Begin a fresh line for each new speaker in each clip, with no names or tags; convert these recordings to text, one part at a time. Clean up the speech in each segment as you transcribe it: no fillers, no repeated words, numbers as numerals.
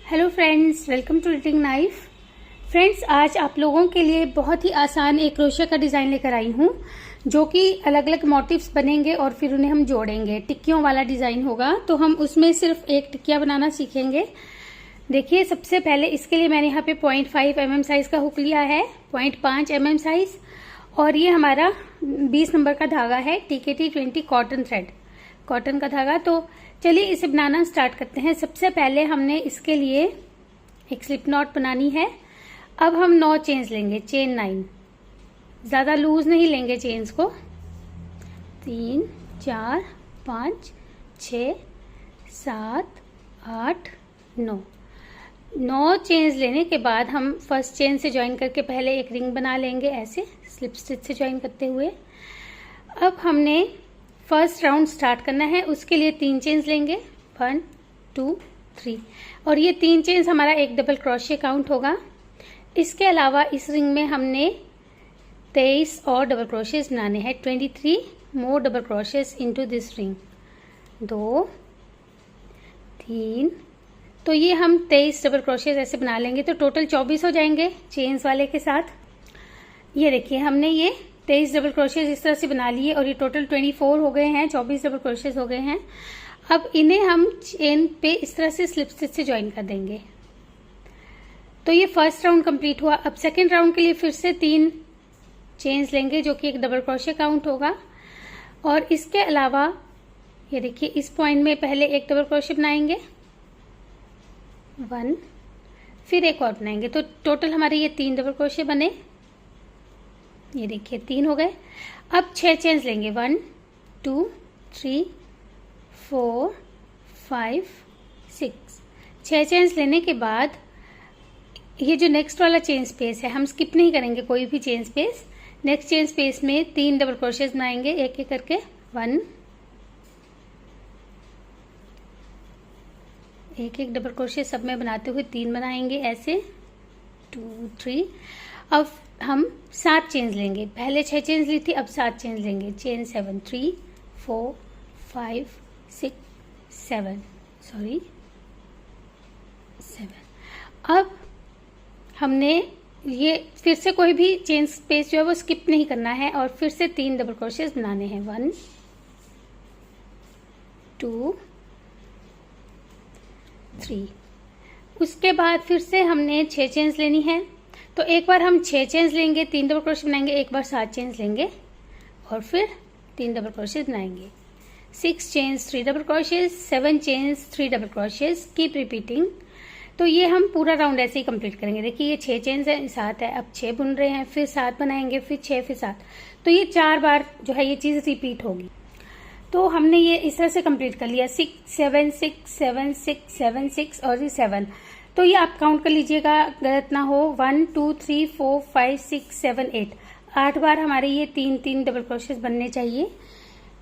Hello friends, welcome to reading knife. Friends, आज आप लोगों के लिए बहुत ही आसान एक क्रोशिया का डिज़ाइन लेकर आई हूँ, जो कि अलग अलग मोटिव्स बनेंगे और फिर उन्हें हम जोड़ेंगे। टिक्कियों वाला डिज़ाइन होगा, तो हम उसमें सिर्फ एक टिक्किया बनाना सीखेंगे। देखिए, सबसे पहले इसके लिए मैंने यहाँ पे 0.5 mm साइज़ का हुक लिया है, 0.5 mm साइज़, और ये हमारा 20 नंबर का धागा है, TKT 20 कॉटन थ्रेड, कॉटन का धागा। तो चलिए इसे बनाना स्टार्ट करते हैं। सबसे पहले हमने इसके लिए एक स्लिप नॉट बनानी है। अब हम 9 चेन्स लेंगे, चेन 9, ज़्यादा लूज नहीं लेंगे चेन्स को। 3 4 5 6 7 8 9 चेन्स लेने के बाद हम फर्स्ट चेन से ज्वाइन करके पहले एक रिंग बना लेंगे, ऐसे स्लिप स्टिच से ज्वाइन करते हुए। अब हमने फर्स्ट राउंड स्टार्ट करना है, उसके लिए 3 चेन्स लेंगे, 1 2 3, और ये 3 चेन्स हमारा एक डबल क्रोशिया काउंट होगा। इसके अलावा इस रिंग में हमने 23 और डबल क्रोशियस बनाने हैं, 23 मोर डबल क्रोशियस इनटू दिस रिंग। 2 3, तो ये हम 23 डबल क्रोशियस ऐसे बना लेंगे, तो टोटल 24 हो जाएंगे चेन्स वाले के साथ। ये देखिए, हमने ये 23 डबल क्रोशियस इस तरह से बना लिए और ये टोटल 24 हो गए हैं, 24 डबल क्रोशियस हो गए हैं। अब इन्हें हम चेन पे इस तरह से स्लिप स्टिच से ज्वाइन कर देंगे। तो ये फर्स्ट राउंड कंप्लीट हुआ। अब सेकेंड राउंड के लिए फिर से 3 चेन्स लेंगे, जो कि एक डबल क्रोशिया काउंट होगा। और इसके अलावा ये देखिए, इस पॉइंट में पहले एक डबल क्रोशिया बनाएंगे, 1, फिर एक और बनाएंगे, तो टोटल हमारे ये 3 डबल क्रोशिया बने। ये देखिए 3 हो गए। अब 6 चेन्स लेंगे, 1 2 3 4 5 6। 6 चेन्स लेने के बाद ये जो नेक्स्ट वाला चेन स्पेस है, हम स्किप नहीं करेंगे कोई भी chain space. Next chain space में 3 डबल क्रोशियस बनाएंगे, एक एक करके, 1, एक एक डबल क्रोशिया सब में बनाते हुए 3 बनाएंगे, ऐसे 2 3। अब हम 7 चेन्स लेंगे, पहले 6 चेन्स ली थी, अब 7 चेन्स लेंगे, चेन 7, 3 4 5 6 7, 7। अब हमने ये फिर से कोई भी चेन स्पेस जो है वो स्किप नहीं करना है, और फिर से 3 डबल क्रोशियस बनाने हैं, 1 2 3। उसके बाद फिर से हमने 6 चेन्स लेनी है। तो एक बार हम 6 चेन्स लेंगे, 3 डबल क्रोशिया बनाएंगे, एक बार 7 चेन्स लेंगे और फिर 3 डबल क्रोशिया बनाएंगे। 6 chains 3 double crochets, 7 chains 3 double crochets, keep repeating. तो ये हम पूरा राउंड ऐसे ही कंप्लीट करेंगे। देखिए, ये 6 चेन्स है, 7 है, अब 6 बुन रहे हैं, फिर 7 बनाएंगे, फिर 6, फिर 7। तो ये 4 बार जो है ये चीज़ रिपीट होगी। तो हमने ये इस तरह से कंप्लीट कर लिया, 6 7 6 7 6 7 6 और ये 7। तो ये आप काउंट कर लीजिएगा, गलत ना हो। 1 2 3 4 5 6 7 8, 8 बार हमारे ये 3 डबल क्रोशियस बनने चाहिए।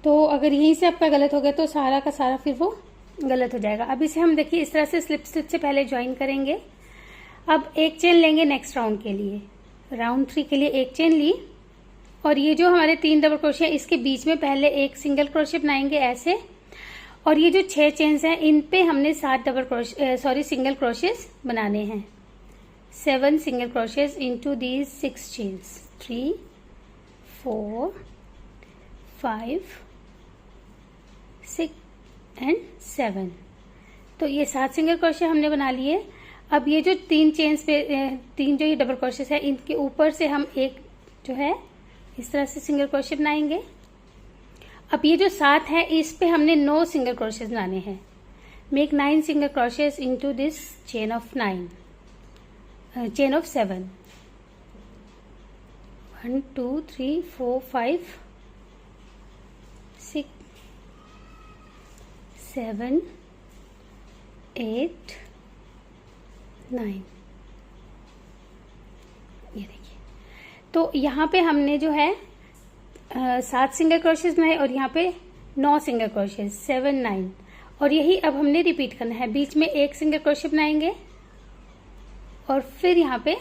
तो अगर यहीं से आपका गलत हो गया तो सारा का सारा फिर वो गलत हो जाएगा। अब इसे हम देखिए इस तरह से स्लिप स्टिच से पहले ज्वाइन करेंगे। अब एक चेन लेंगे नेक्स्ट राउंड के लिए, राउंड 3 के लिए एक चेन ली, और ये जो हमारे 3 डबल क्रोशिया, इसके बीच में पहले एक सिंगल क्रोशिया बनाएंगे, ऐसे। और ये जो 6 चेन्स हैं, इन पे हमने 7 सिंगल क्रोशियस बनाने हैं, 7 single crochets into these 6 chains, 3 4 5 6 and 7। तो ये 7 सिंगल क्रोशिया हमने बना लिए। अब ये जो 3 चेन्स पे 3 जो ये डबल क्रोशियस है, इनके ऊपर से हम एक जो है इस तरह से सिंगल क्रोशिया बनाएंगे। अब ये जो 7 है, इस पे हमने 9 सिंगल क्रोशियस बनाने हैं। Make 9 single crochets into this chain of 7, 1 2 3 4 5 6 7 8 9। ये देखिए, तो यहाँ पे हमने जो है 7 सिंगल क्रोशियस बनाए और यहाँ पे 9 सिंगल क्रोशियस, 7 9, और यही अब हमने रिपीट करना है। बीच में एक सिंगल क्रोशिया बनाएंगे और फिर यहाँ पे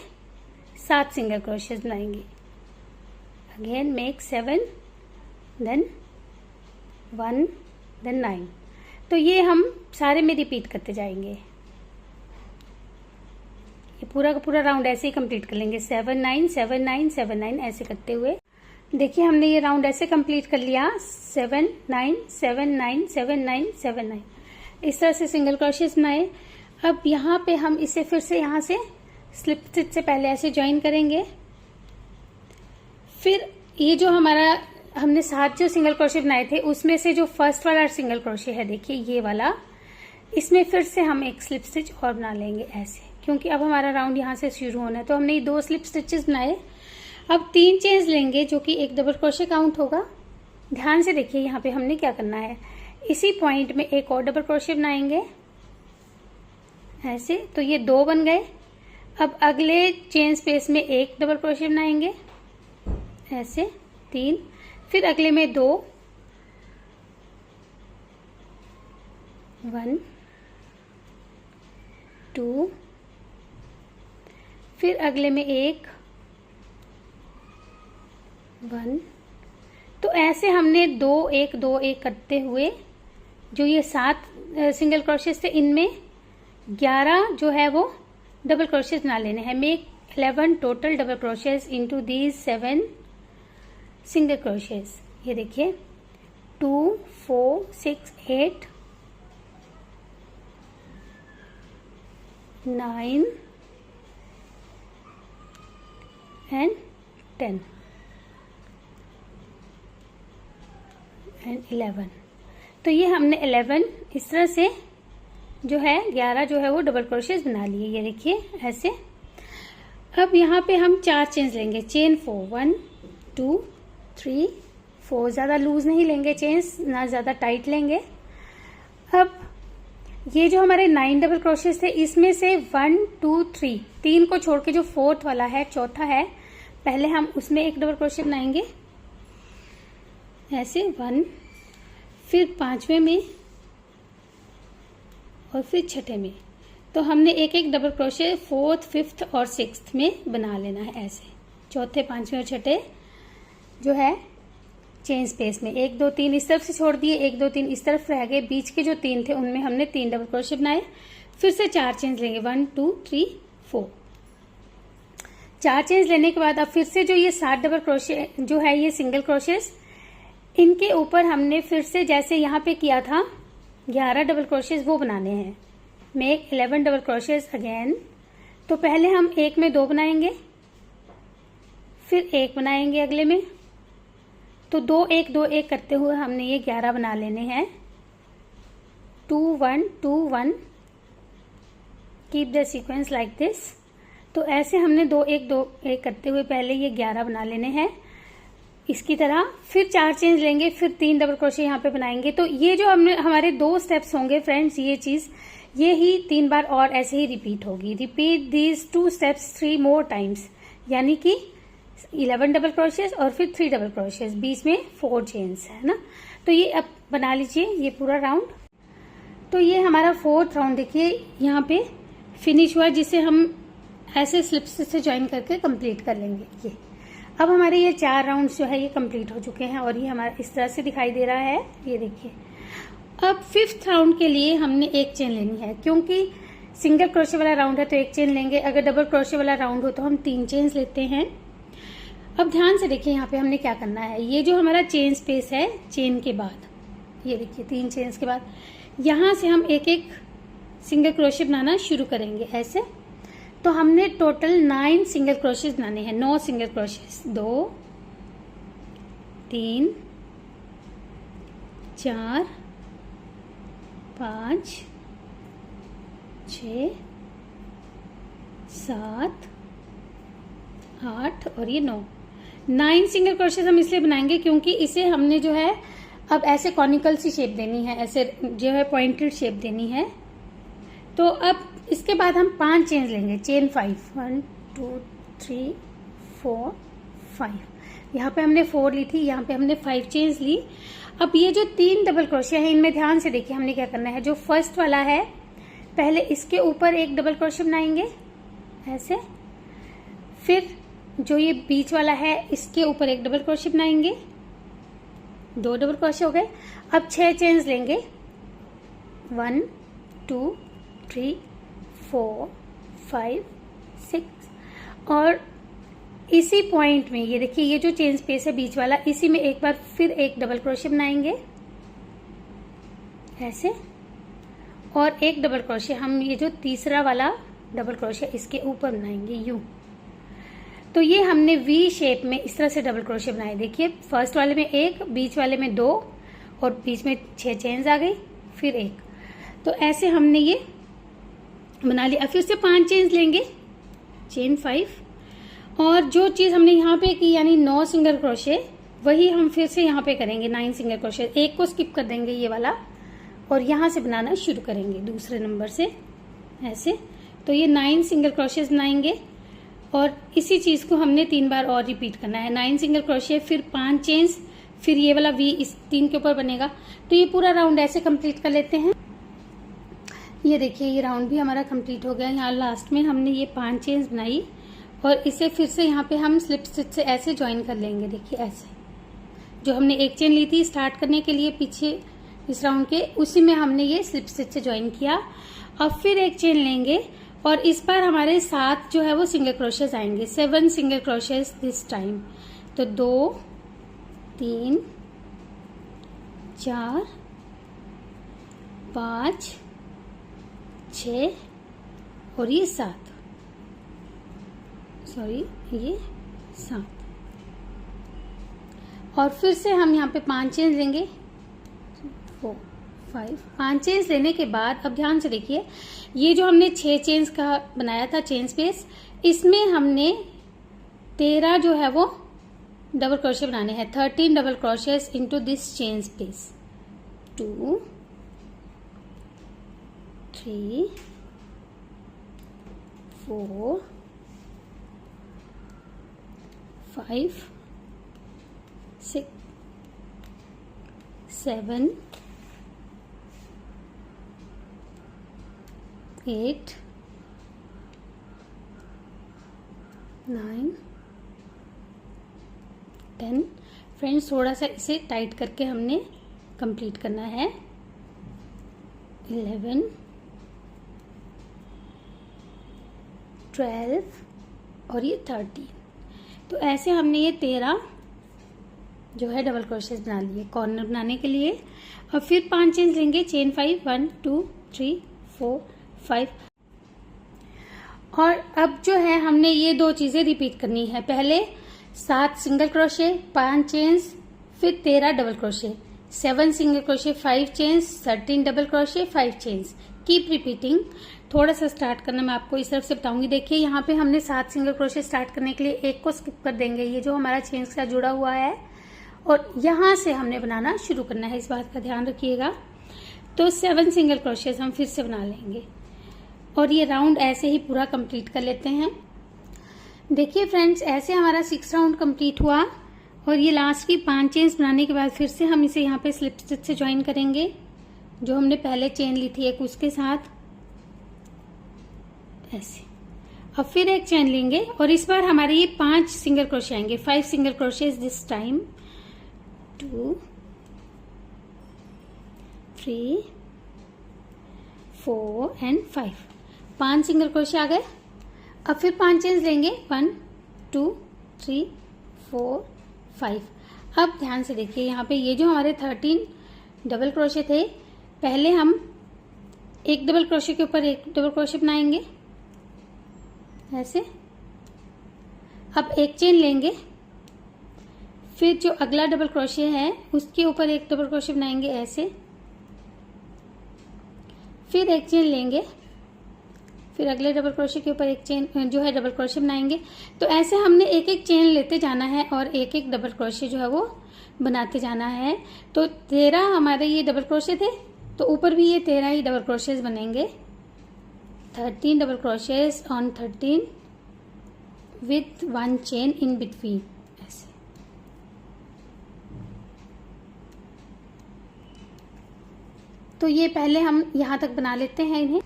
7 सिंगल क्रोशियस बनाएंगे। Again make 7, then 1, then 9। तो ये हम सारे में रिपीट करते जाएंगे। पूरा का पूरा राउंड ऐसे ही कंप्लीट कर लेंगे, 7 9 7 9 7 9 ऐसे करते हुए। देखिए हमने ये राउंड ऐसे कंप्लीट कर लिया, 7 9 7 9 7 9 7 9, इस तरह से सिंगल क्रोशेस बनाए। अब यहाँ पे हम इसे फिर से यहाँ से स्लिप स्टिच से पहले ऐसे ज्वाइन करेंगे। फिर ये जो हमारा हमने 7 जो सिंगल क्रोशे बनाए थे उसमें से जो फर्स्ट वाला सिंगल क्रोशे है, देखिए ये वाला, इसमें फिर से हम एक स्लिप स्टिच और बना लेंगे ऐसे, क्योंकि अब हमारा राउंड यहाँ से शुरू होना है। तो हमने ये 2 स्लिप स्टिचेस बनाए। अब 3 चेन्स लेंगे जो कि एक डबल क्रोशे काउंट होगा। ध्यान से देखिए यहाँ पे हमने क्या करना है, इसी पॉइंट में एक और डबल क्रोशे बनाएंगे ऐसे, तो ये 2 बन गए। अब अगले चेन स्पेस में एक डबल क्रोशे बनाएंगे ऐसे, 3, फिर अगले में 2, 1 2, फिर अगले में 1 1। तो ऐसे हमने 2 1 2 1 करते हुए जो ये 7 सिंगल क्रोशेस थे, इनमें 11 जो है वो डबल क्रोशेस बना लेने हैं। Make 11 total double crochets into these 7 single crochets. ये देखिए 2 4 6 8 9 and 10 and 11। तो ये हमने 11 इस तरह से जो है 11 जो है वो डबल क्रोशेस बना लिए। ये देखिए ऐसे। अब यहाँ पे हम 4 चेन्स लेंगे, चेन 4, 1 2 3 4, ज़्यादा लूज नहीं लेंगे चेन्स, ना ज़्यादा टाइट लेंगे। अब ये जो हमारे 9 डबल क्रोशेस थे, इसमें से 1 2 3, 3 को छोड़ के जो 4th वाला है, चौथा है, पहले हम उसमें एक डबल क्रोशे बनाएंगे ऐसे 1, फिर 5वें में और फिर 6ठे में। तो हमने एक एक डबल क्रोशे 4th 5th और 6th में बना लेना है ऐसे, चौथे 5वें और 6ठे जो है चेन स्पेस में। 1 2 3 इस तरफ से छोड़ दिए, 1 2 3 इस तरफ रह गए, बीच के जो 3 थे उनमें हमने 3 डबल क्रोशे बनाए। फिर से 4 चेन्स लेंगे, 1 2 3 4। 4 चेन्स लेने के बाद अब फिर से जो ये 7 डबल क्रोशे जो है ये सिंगल क्रोशेस, इनके ऊपर हमने फिर से जैसे यहाँ पे किया था 11 डबल क्रोशेस वो बनाने हैं। Make 11 double crochets again. तो पहले हम एक में 2 बनाएंगे, फिर 1 बनाएंगे अगले में, तो 2 1 2 1 करते हुए हमने ये 11 बना लेने हैं। 2 1 2 1, keep the sequence like this. तो ऐसे हमने 2 1 2 1 करते हुए पहले ये 11 बना लेने हैं इसकी तरह। फिर 4 चेन्स लेंगे, फिर 3 डबल क्रोशे यहाँ पे बनाएंगे। तो ये जो हमने हमारे 2 स्टेप्स होंगे फ्रेंड्स, ये चीज ये ही 3 बार और ऐसे ही रिपीट होगी। Repeat these 2 steps 3 more times, यानी कि 11 डबल क्रोशेस और फिर 3 डबल क्रोशेस, बीच में 4 चेन्स है ना। तो ये अब बना लीजिए ये पूरा राउंड। तो ये हमारा 4th राउंड देखिए यहाँ पे फिनिश हुआ, जिसे हम ऐसे स्लिप्स से ज्वाइन करके कंप्लीट कर लेंगे। ये अब हमारे ये 4 राउंड्स जो है ये कंप्लीट हो चुके हैं और ये हमारा इस तरह से दिखाई दे रहा है। ये देखिए अब 5th राउंड के लिए हमने एक चेन लेनी है, क्योंकि सिंगल क्रोशे वाला राउंड है तो एक चेन लेंगे। अगर डबल क्रोशे वाला राउंड हो तो हम 3 चेन्स लेते हैं। अब ध्यान से देखिए यहाँ पे हमने क्या करना है। ये जो हमारा चेन स्पेस है, चेन के बाद ये देखिए 3 चेन्स के बाद यहाँ से हम एक एक सिंगल क्रोशे बनाना शुरू करेंगे ऐसे। तो हमने टोटल 9 सिंगल क्रोशेस बनाने हैं, 9 सिंगल क्रोशेस, 2 3 4 5 6 7 8 और ये 9 सिंगल क्रोशेस हम इसलिए बनाएंगे क्योंकि इसे हमने जो है अब ऐसे कॉनिकल सी शेप देनी है, ऐसे जो है पॉइंटेड शेप देनी है। तो अब इसके बाद हम 5 चेन्स लेंगे, चेन 5, 1 2 3 4 5। यहाँ पे हमने 4 ली थी, यहाँ पे हमने 5 चेन्स ली। अब ये जो 3 डबल क्रोशे हैं इनमें ध्यान से देखिए हमने क्या करना है। जो फर्स्ट वाला है पहले इसके ऊपर एक डबल क्रोशे बनाएंगे ऐसे, फिर जो ये बीच वाला है इसके ऊपर एक डबल क्रोशे बनाएंगे, 2 डबल क्रोशे हो गए। अब 6 चेन्स लेंगे, 1 2 3 4 5 6 और इसी पॉइंट में ये देखिए ये जो चेन स्पेस है बीच वाला, इसी में एक बार फिर एक डबल क्रोशे बनाएंगे ऐसे, और एक डबल क्रोशे हम ये जो तीसरा वाला डबल क्रोशे इसके ऊपर बनाएंगे यूं। तो ये हमने वी शेप में इस तरह से डबल क्रोशे बनाए। देखिए फर्स्ट वाले में एक, बीच वाले में 2 और बीच में 6 चेन्स आ गई, फिर एक। तो ऐसे हमने ये बना लिया। अब फिर से 5 चेन्स लेंगे, चेन 5, और जो चीज हमने यहाँ पे की यानी 9 सिंगल क्रोशे, वही हम फिर से यहाँ पे करेंगे 9 सिंगल क्रोशे। एक को स्किप कर देंगे ये वाला और यहाँ से बनाना शुरू करेंगे दूसरे नंबर से ऐसे। तो ये 9 सिंगल क्रोशेस बनाएंगे और इसी चीज को हमने 3 बार और रिपीट करना है। 9 सिंगल क्रोशे, फिर 5 चेन्स, फिर ये वाला वी इस 3 के ऊपर बनेगा। तो ये पूरा राउंड ऐसे कंप्लीट कर लेते हैं। ये देखिए ये राउंड भी हमारा कंप्लीट हो गया। यहाँ लास्ट में हमने ये 5 चेन्स बनाई और इसे फिर से यहाँ पे हम स्लिप स्टिच से ऐसे ज्वाइन कर लेंगे। देखिए ऐसे, जो हमने एक चेन ली थी स्टार्ट करने के लिए पीछे इस राउंड के, उसी में हमने ये स्लिप स्टिच से ज्वाइन किया। अब फिर एक चेन लेंगे और इस बार हमारे 7 जो है वो सिंगल क्रोशेस आएंगे, 7 सिंगल क्रोशेस दिस टाइम। तो 2 3 4 5 6 और ये 7, सॉरी ये 7। और फिर से हम यहाँ पे 5 चेन्स लेंगे, 4 5 5 चेन्स लेने के बाद अब ध्यान से देखिए ये जो हमने 6 चेन्स का बनाया था चेन स्पेस, इसमें हमने 13 जो है वो डबल क्रोशे बनाने हैं। 13 double crochets into this chain space. 2 3 4 5 6 7 8 9 10। Friends थोड़ा सा इसे टाइट करके हमने कंप्लीट करना है। 11 12 और ये 13। तो ऐसे हमने ये 13 जो है डबल क्रोशेस बना लिए कॉर्नर बनाने के लिए। और फिर 5 चेन लेंगे, चेन 5 1 2 3 4 5। और अब जो है हमने ये 2 चीजें रिपीट करनी है। पहले 7 सिंगल क्रोशे, 5 चेन्स, फिर 13 double crochet, 7 single crochet, 5 chains, 13 double crochet, 5 chains. Keep repeating. थोड़ा सा स्टार्ट करना मैं आपको इस तरफ से बताऊंगी। देखिए यहाँ पे हमने 7 सिंगल क्रोशे स्टार्ट करने के लिए एक को स्किप कर देंगे, ये जो हमारा चेन के साथ जुड़ा हुआ है, और यहाँ से हमने बनाना शुरू करना है, इस बात का ध्यान रखिएगा। तो 7 सिंगल क्रोशेस हम फिर से बना लेंगे और ये राउंड ऐसे ही पूरा कंप्लीट कर लेते हैं। देखिए फ्रेंड्स ऐसे हमारा 6 राउंड कंप्लीट हुआ और ये लास्ट की 5 चेन्स बनाने के बाद फिर से हम इसे यहाँ पे स्लिप स्टिच से ज्वाइन करेंगे, जो हमने पहले चेन ली थी एक उसके साथ ऐसे। अब फिर एक चेन लेंगे और इस बार हमारे ये 5 सिंगल क्रोशे आएंगे, 5 single crochets this time. 2 3 4 and 5। 5 single crochet आ गए। अब फिर 5 चेन्स लेंगे, 1 2 3 4 5। अब ध्यान से देखिए यहाँ पे ये जो हमारे 13 डबल क्रोशे थे, पहले हम एक डबल क्रोशे के ऊपर एक डबल क्रोशे बनाएंगे ऐसे। अब एक चेन लेंगे, फिर जो अगला डबल क्रोशे है उसके ऊपर एक डबल क्रोशे बनाएंगे ऐसे। फिर एक चेन लेंगे, फिर अगले डबल क्रोशे के ऊपर एक चेन जो है डबल क्रोशे बनाएंगे। तो ऐसे हमने एक एक चेन लेते जाना है और एक एक डबल क्रोशे जो है वो बनाते जाना है। तो 13 हमारे ये डबल क्रोशे थे, तो ऊपर भी ये 13 ही डबल क्रोशेस बनेंगे। 13 double crochets on 13 with 1 chain in between ऐसे। तो ये पहले हम यहाँ तक बना लेते हैं इन्हें।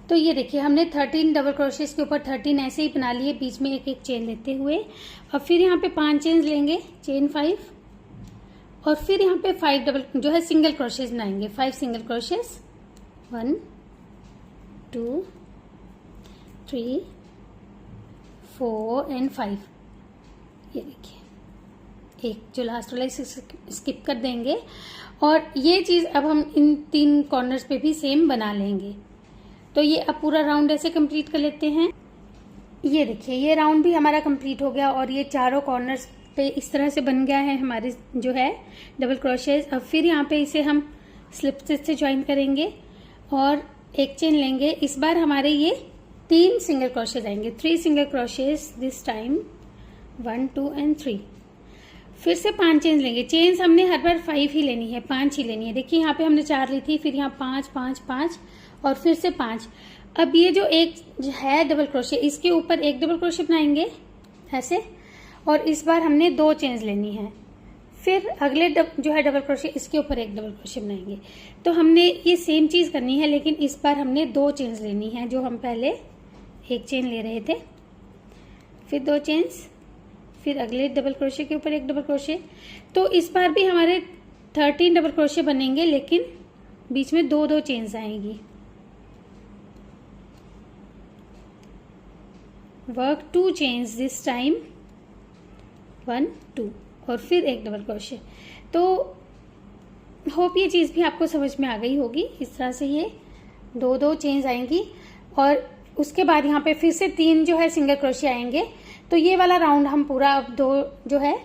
तो ये देखिए हमने 13 डबल क्रोशेस के ऊपर 13 ऐसे ही बना लिए, बीच में एक एक चेन लेते हुए। और फिर यहाँ पे 5 चेन लेंगे, चेन 5, और फिर यहाँ पे 5 डबल जो है सिंगल क्रोशेस बनाएंगे, 5 सिंगल क्रोशेस। 1 2 3 4 एंड 5। ये देखिए, एक जो लास्ट वाला इसे स्किप कर देंगे और ये चीज़ अब हम इन 3 कॉर्नर्स पे भी सेम बना लेंगे। तो ये अब पूरा राउंड ऐसे कंप्लीट कर लेते हैं। ये देखिए, ये राउंड भी हमारा कंप्लीट हो गया और ये चारों कॉर्नर्स पे इस तरह से बन गया है हमारे जो है डबल क्रोशेज। अब फिर यहाँ पे इसे हम स्लिप स्टिच से ज्वाइन करेंगे और एक चेन लेंगे। इस बार हमारे ये 3 सिंगल क्रोशेज आएंगे, 3 सिंगल क्रोशेज दिस टाइम, 1 2 एंड 3। फिर से 5 चेन्स लेंगे। चेन्स हमने हर बार 5 ही लेनी है, 5 ही लेनी है। देखिए यहाँ पे हमने 4 ली थी, फिर यहाँ 5 5 5 और फिर से 5। अब ये जो एक है डबल क्रोशे, इसके ऊपर एक डबल क्रोशे बनाएंगे ऐसे, और इस बार हमने 2 चेन्स लेनी है। फिर अगले जो है डबल क्रोशे, इसके ऊपर एक डबल क्रोशे बनाएंगे। तो हमने ये सेम चीज करनी है, लेकिन इस बार हमने 2 चेन्स लेनी है, जो हम पहले एक चेन ले रहे थे, फिर 2 चेन्स, फिर अगले डबल क्रोशे के ऊपर एक डबल क्रोशे। तो इस बार भी हमारे 13 डबल क्रोशे बनेंगे, लेकिन बीच में 2 चेन्स आएंगी। वर्क 2 चेन्स दिस टाइम, 1 2 और फिर एक डबल क्रोशे। तो होप ये चीज़ भी आपको समझ में आ गई होगी। इस तरह से ये 2 चेन्स आएंगी और उसके बाद यहाँ पे फिर से 3 जो है सिंगल क्रोशे आएंगे। तो ये वाला राउंड हम पूरा अब 2 जो है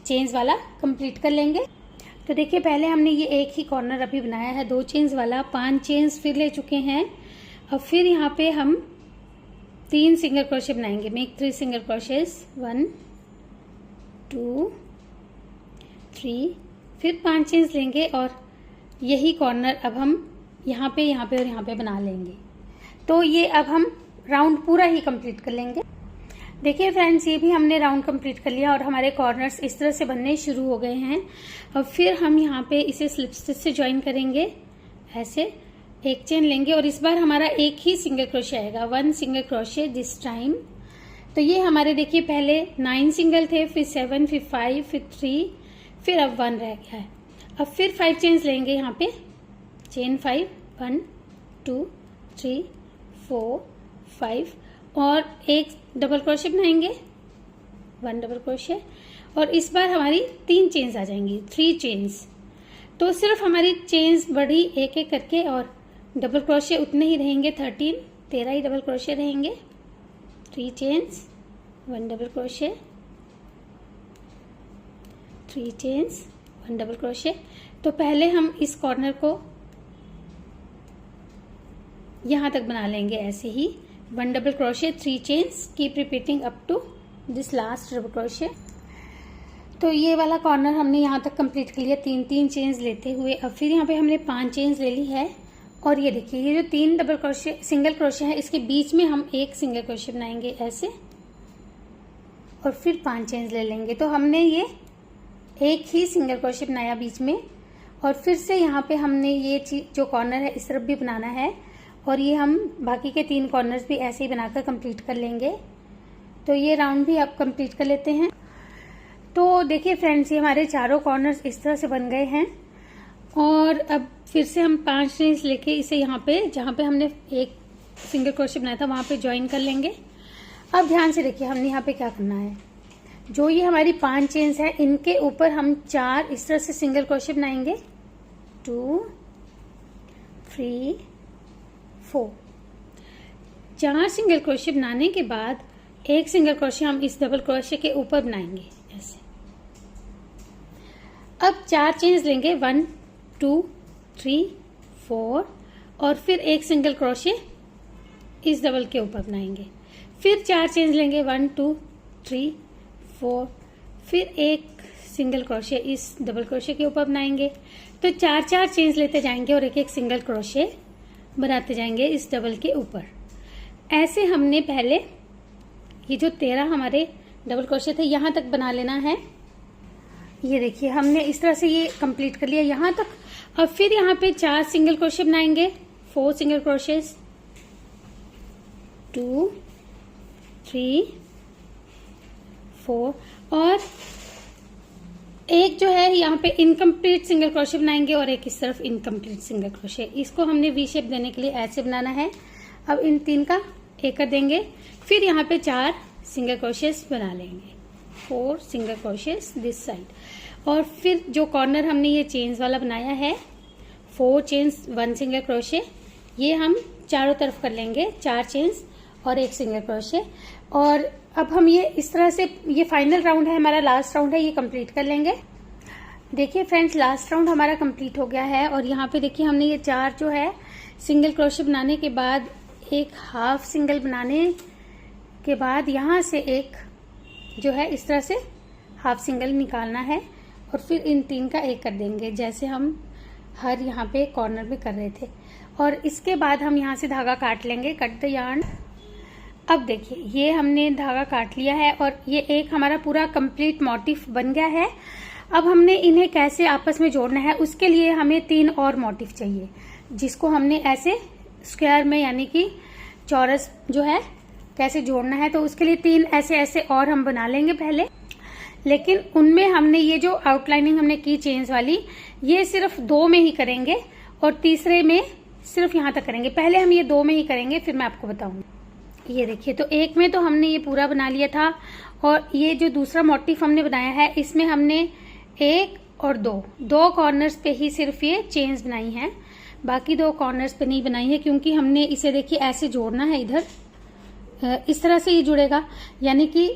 चेन्स वाला कंप्लीट कर लेंगे। तो देखिए, पहले हमने ये एक ही कॉर्नर अभी बनाया है 2 चेन्स वाला, 5 चेन्स फिर ले चुके हैं। अब फिर यहाँ पे हम 3 सिंगल क्रोशे बनाएंगे। मेक 3 सिंगल क्रोशेज, 1 2 3, फिर 5 चेन्स लेंगे और यही कॉर्नर अब हम यहाँ पे और यहाँ पे बना लेंगे। तो ये अब हम राउंड पूरा ही कंप्लीट कर लेंगे। देखिए फ्रेंड्स, ये भी हमने राउंड कंप्लीट कर लिया और हमारे कॉर्नर्स इस तरह से बनने शुरू हो गए हैं। अब फिर हम यहाँ पे इसे स्लिप स्टिच से ज्वाइन करेंगे, ऐसे एक चेन लेंगे और इस बार हमारा एक ही सिंगल क्रोशे आएगा, 1 सिंगल क्रोशे दिस टाइम। तो ये हमारे देखिए पहले 9 सिंगल थे, फिर 7, फिर 5, फिर 3, फिर अब 1 रह गया है। अब फिर 5 चेन्स लेंगे यहाँ पे, चेन 5, 1 2 3 4 5 और एक डबल क्रोशे बनाएंगे, 1 डबल क्रोशे, और इस बार हमारी 3 चेन्स आ जाएंगी, 3 चेन्स। तो सिर्फ हमारी चेन्स बढ़ी एक एक करके और डबल क्रोशे उतने ही रहेंगे, 13 ही डबल क्रोशे रहेंगे। 3 chains, 1 double crochet, 3 chains, 1 double crochet. तो पहले हम इस कॉर्नर को यहां तक बना लेंगे ऐसे ही, 1 double crochet, 3 chains, keep repeating up to this last double crochet. तो ये वाला कॉर्नर हमने यहाँ तक कंप्लीट कर लिया 3 चेन्स लेते हुए। अब फिर यहाँ पे हमने 5 चेन्स ले ली है और ये देखिए, ये जो 3 डबल क्रोशे सिंगल क्रोशे है, इसके बीच में हम एक सिंगल क्रोशे बनाएंगे ऐसे और फिर 5 चेन्स ले लेंगे। तो हमने ये एक ही सिंगल क्रोशे बनाया बीच में और फिर से यहाँ पे हमने ये चीज जो कॉर्नर है इस तरफ भी बनाना है और ये हम बाकी के 3 कॉर्नर्स भी ऐसे ही बनाकर कंप्लीट कर लेंगे। तो ये राउंड भी अब कंप्लीट कर लेते हैं। तो देखिए फ्रेंड्स, ये हमारे चारों कॉर्नर्स इस तरह से बन गए हैं और अब फिर से हम 5 चेन्स लेके इसे यहाँ पे, जहाँ पे हमने एक सिंगल क्रोशे बनाया था, वहां पे ज्वाइन कर लेंगे। अब ध्यान से देखिए, हमने यहाँ पे क्या करना है, जो ये हमारी 5 चेन्स है, इनके ऊपर हम 4 इस तरह से सिंगल क्रोशे बनाएंगे, 2 3 4। 4 सिंगल क्रोशे बनाने के बाद एक सिंगल क्रोशे हम इस डबल क्रोशे के ऊपर बनाएंगे ऐसे। अब 4 चेन्स लेंगे, 1 2 3 4 और फिर एक सिंगल क्रोशे इस डबल के ऊपर बनाएंगे। फिर 4 चेन्स लेंगे, 1 2 3 4, फिर एक सिंगल क्रोशे इस डबल क्रोशे के ऊपर बनाएंगे। तो 4 चेन्स लेते जाएंगे और एक सिंगल क्रोशे बनाते जाएंगे इस डबल के ऊपर। ऐसे हमने पहले ये जो 13 हमारे डबल क्रोशे थे यहां तक बना लेना है। ये देखिए, हमने इस तरह से ये कंप्लीट कर लिया यहां तक। अब फिर यहाँ पे 4 सिंगल क्रोशे बनाएंगे, 4 सिंगल क्रोशेस, 2 3 4 और एक जो है यहाँ पे इनकम्प्लीट सिंगल क्रोशे बनाएंगे और एक इस तरफ इनकम्प्लीट सिंगल क्रोशे। इसको हमने वी शेप देने के लिए ऐसे बनाना है। अब इन 3 का एक कर देंगे, फिर यहाँ पे 4 सिंगल क्रोशेस बना लेंगे, 4 सिंगल क्रोशेस दिस साइड। और फिर जो कॉर्नर हमने ये चेन्स वाला बनाया है, 4 चेन्स 1 सिंगल क्रोशे, ये हम चारों तरफ कर लेंगे, 4 चेन्स और 1 सिंगल क्रोशे। और अब हम ये इस तरह से, ये फाइनल राउंड है हमारा, लास्ट राउंड है, ये कंप्लीट कर लेंगे। देखिए फ्रेंड्स, लास्ट राउंड हमारा कंप्लीट हो गया है और यहाँ पे देखिए हमने ये 4 जो है सिंगल क्रोशे बनाने के बाद एक हाफ सिंगल बनाने के बाद यहाँ से एक जो है इस तरह से हाफ सिंगल निकालना है और फिर इन 3 का एक कर देंगे, जैसे हम हर यहाँ पे कॉर्नर में कर रहे थे। और इसके बाद हम यहाँ से धागा काट लेंगे, कट द यार्न। अब देखिए ये हमने धागा काट लिया है और ये एक हमारा पूरा कंप्लीट मोटिफ बन गया है। अब हमने इन्हें कैसे आपस में जोड़ना है, उसके लिए हमें 3 और मोटिफ चाहिए, जिसको हमने ऐसे स्क्वायर में यानी कि चौरस जो है कैसे जोड़ना है। तो उसके लिए 3 ऐसे ऐसे और हम बना लेंगे पहले, लेकिन उनमें हमने ये जो आउटलाइनिंग हमने की चेन्स वाली, ये सिर्फ 2 में ही करेंगे और तीसरे में सिर्फ यहाँ तक करेंगे। पहले हम ये 2 में ही करेंगे, फिर मैं आपको बताऊंगी। ये देखिए, तो एक में तो हमने ये पूरा बना लिया था और ये जो दूसरा मोटिफ हमने बनाया है, इसमें हमने 1 और 2 कॉर्नर्स पे ही सिर्फ ये चेन्स बनाई हैं, बाकी 2 कॉर्नर्स पे नहीं बनाई है, क्योंकि हमने इसे देखिए ऐसे जोड़ना है, इधर इस तरह से ये जुड़ेगा, यानी कि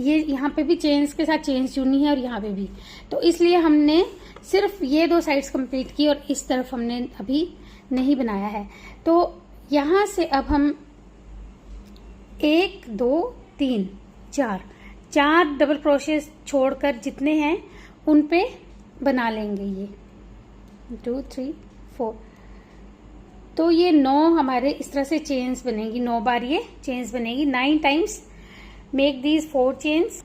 ये यहाँ पे भी चेन्स के साथ चेन्स जुड़नी है और यहाँ पे भी। तो इसलिए हमने सिर्फ ये 2 साइड्स कंप्लीट की और इस तरफ हमने अभी नहीं बनाया है। तो यहाँ से अब हम 1 2 3 4 डबल क्रोशेस छोड़कर जितने हैं उन पे बना लेंगे, ये 2 3 4। तो ये 9 हमारे इस तरह से चेन्स बनेगी, 9 बार ये चेन्स बनेगी। 9 टाइम्स मेक दीज 4 चेन्स।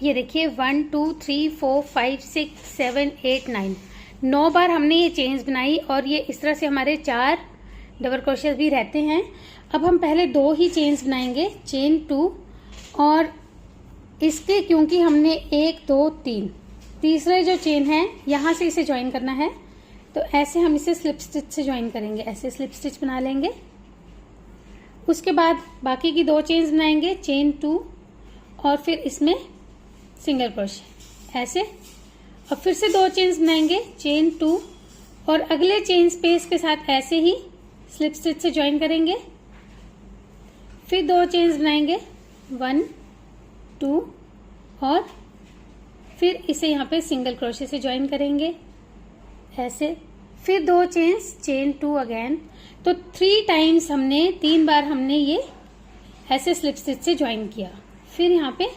ये देखिए 1 2 3 4 5 6 7 8 9 बार हमने ये चेन्स बनाई और ये इस तरह से हमारे 4 डबल क्रोशेस भी रहते हैं। अब हम पहले 2 ही चेन्स बनाएंगे, चेन 2, और इसके क्योंकि हमने 1 2 3 तीसरे जो चेन है यहाँ से इसे ज्वाइन करना है, तो ऐसे हम इसे स्लिप स्टिच से ज्वाइन करेंगे, ऐसे स्लिप स्टिच बना लेंगे। उसके बाद बाकी की 2 चेन्स बनाएंगे, चेन 2 और फिर इसमें सिंगल क्रोशे ऐसे, और फिर से 2 चेन्स बनाएंगे, चेन 2 और अगले चेन स्पेस के साथ ऐसे ही स्लिप स्टिच से ज्वाइन करेंगे। फिर 2 चेन्स बनाएंगे, 1 2 और फिर इसे यहाँ पे सिंगल क्रोशे से ज्वाइन करेंगे ऐसे। फिर 2 चेन्स, चेन 2 अगेन। तो 3 टाइम्स हमने 3 बार हमने ये ऐसे स्लिप स्टिच से ज्वाइन किया। फिर यहाँ पे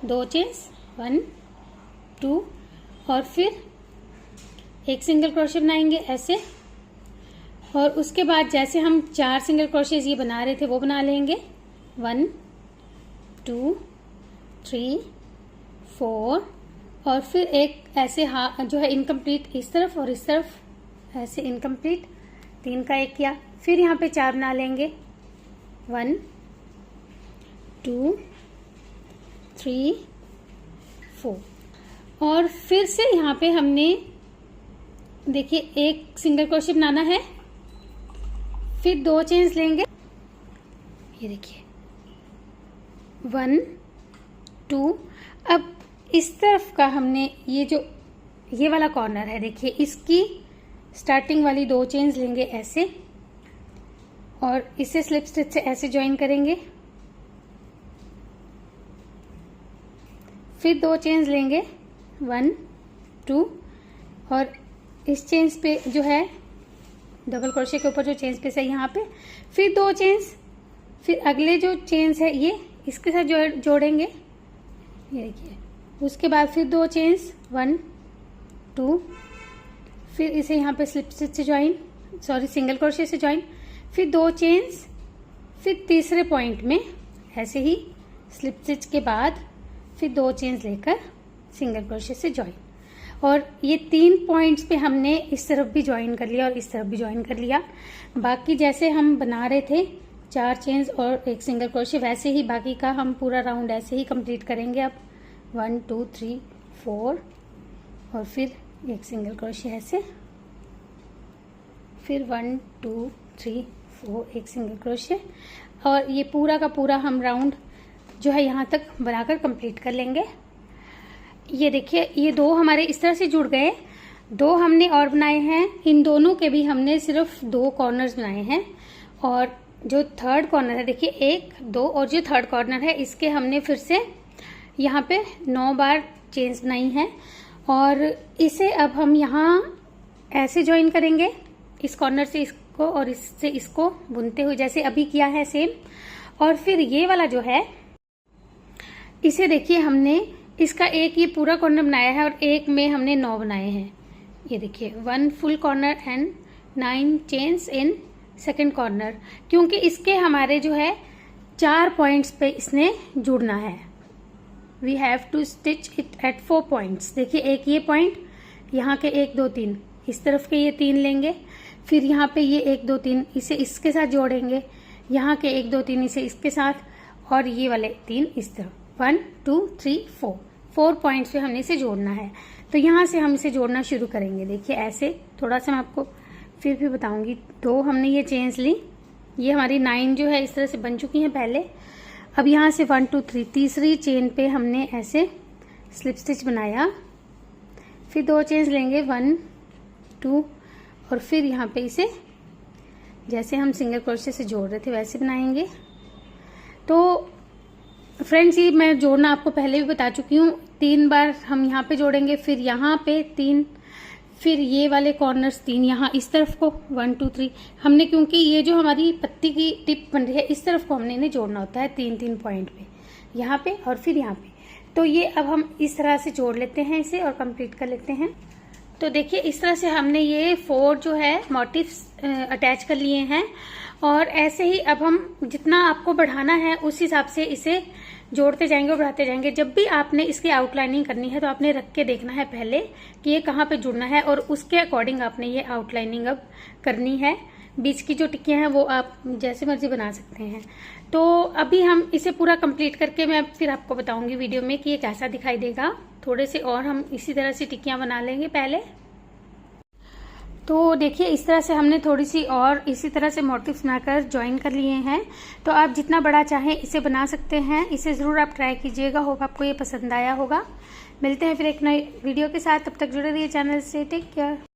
2 चेन्स, 1 2 और फिर एक सिंगल क्रोशे बनाएंगे ऐसे, और उसके बाद जैसे हम 4 सिंगल क्रोशेज ये बना रहे थे वो बना लेंगे, 1 2 3 4 और फिर एक ऐसे जो है इनकम्प्लीट इस तरफ और इस तरफ ऐसे इनकम्प्लीट, 3 का एक किया। फिर यहाँ पे 4 बना लेंगे, 1 2 3 4 और फिर से यहाँ पे हमने देखिए एक सिंगल क्रोशे बनाना है, फिर 2 चेन्स लेंगे, ये देखिए 1 2। अब इस तरफ का हमने ये वाला कॉर्नर है, देखिए इसकी स्टार्टिंग वाली 2 चेन्स लेंगे ऐसे और इसे स्लिप स्टिच से ऐसे ज्वाइन करेंगे। फिर 2 चेन्स लेंगे, 1 2 और इस चेन्स पे जो है डबल क्रोशे के ऊपर जो चेन्स पे है यहाँ पे, फिर 2 चेन्स, फिर अगले जो चेन्स है ये इसके साथ जोड़ेंगे, ये देखिए। उसके बाद फिर 2 चेन्स, 1 2 फिर इसे यहाँ पे स्लिप स्टिच से ज्वाइन, सिंगल क्रोशे से ज्वाइन, फिर 2 चेन्स, फिर तीसरे पॉइंट में ऐसे ही स्लिप स्टिच के बाद फिर 2 चेन्स लेकर सिंगल क्रोशे से ज्वाइन। और ये 3 पॉइंट्स पे हमने इस तरफ भी ज्वाइन कर लिया और इस तरफ भी ज्वाइन कर लिया। बाकी जैसे हम बना रहे थे 4 चेन्स और एक सिंगल क्रोशे, वैसे ही बाकी का हम पूरा राउंड ऐसे ही कंप्लीट करेंगे। अब 1 2 3 4 और फिर एक सिंगल क्रोशे ऐसे, फिर 1 2 3 4 एक सिंगल क्रोशे, और ये पूरा का पूरा हम राउंड जो है यहाँ तक बनाकर कंप्लीट कर लेंगे। ये देखिए ये 2 हमारे इस तरह से जुड़ गए। 2 हमने और बनाए हैं, इन दोनों के भी हमने सिर्फ 2 कॉर्नर्स बनाए हैं। और जो थर्ड कॉर्नर है देखिए 1 2 और जो थर्ड कॉर्नर है इसके हमने फिर से यहाँ पे 9 बार चेन्स बनाई है। और इसे अब हम यहाँ ऐसे ज्वाइन करेंगे, इस कॉर्नर से इसको और इससे इसको बुनते हुए जैसे अभी किया है सेम। और फिर ये वाला जो है इसे देखिए हमने इसका एक ये पूरा कॉर्नर बनाया है और एक में हमने 9 बनाए हैं। ये देखिए 1 full corner and 9 chains in second corner, क्योंकि इसके हमारे जो है 4 पॉइंट्स पे इसने जुड़ना है। We have to stitch it at 4 points. देखिए एक ये पॉइंट, यहाँ के 1 2 3, इस तरफ के ये 3 लेंगे, फिर यहाँ पे ये 1 2 3 इसे इसके साथ जोड़ेंगे, यहाँ के 1 2 3 इसे इसके साथ, और ये वाले 3 इस तरफ 1 2 3 4 पॉइंट्स पे हमने इसे जोड़ना है। तो यहाँ से हम इसे जोड़ना शुरू करेंगे। देखिए ऐसे थोड़ा सा मैं आपको फिर भी बताऊंगी। 2 हमने ये चेन्स ली, ये हमारी 9 जो है इस तरह से बन चुकी हैं पहले। अब यहाँ से 1 2 3 तीसरी चेन पे हमने ऐसे स्लिप स्टिच बनाया, फिर 2 चेन्स लेंगे 1 2 और फिर यहाँ पे इसे जैसे हम सिंगल क्रोशे से जोड़ रहे थे वैसे बनाएंगे। तो फ्रेंड्स ये मैं जोड़ना आपको पहले भी बता चुकी हूँ। 3 बार हम यहाँ पे जोड़ेंगे, फिर यहाँ पे 3, फिर ये वाले कॉर्नर्स 3 यहाँ इस तरफ को 1 2 3 हमने, क्योंकि ये जो हमारी पत्ती की टिप बन रही है इस तरफ को हमने इन्हें जोड़ना होता है 3 पॉइंट पे, यहाँ पे और फिर यहाँ पे। तो ये अब हम इस तरह से जोड़ लेते हैं इसे और कंप्लीट कर लेते हैं। तो देखिए इस तरह से हमने ये 4 जो है मोटिव्स अटैच कर लिए हैं। और ऐसे ही अब हम जितना आपको बढ़ाना है उस हिसाब से इसे जोड़ते जाएंगे और बढ़ाते जाएंगे। जब भी आपने इसकी आउटलाइनिंग करनी है तो आपने रख के देखना है पहले कि ये कहाँ पे जुड़ना है, और उसके अकॉर्डिंग आपने ये आउटलाइनिंग अब करनी है। बीच की जो टिक्कियां हैं वो आप जैसे मर्जी बना सकते हैं। तो अभी हम इसे पूरा कंप्लीट करके मैं फिर आपको बताऊंगी वीडियो में कि ये कैसा दिखाई देगा। थोड़े से और हम इसी तरह से टिक्कियां बना लेंगे पहले। तो देखिए इस तरह से हमने थोड़ी सी और इसी तरह से मोटिव्स बनाकर ज्वाइन कर लिए हैं। तो आप जितना बड़ा चाहें इसे बना सकते हैं। इसे ज़रूर आप ट्राई कीजिएगा, होप आपको ये पसंद आया होगा। मिलते हैं फिर एक नई वीडियो के साथ, तब तक जुड़े रहिए चैनल से। Take care.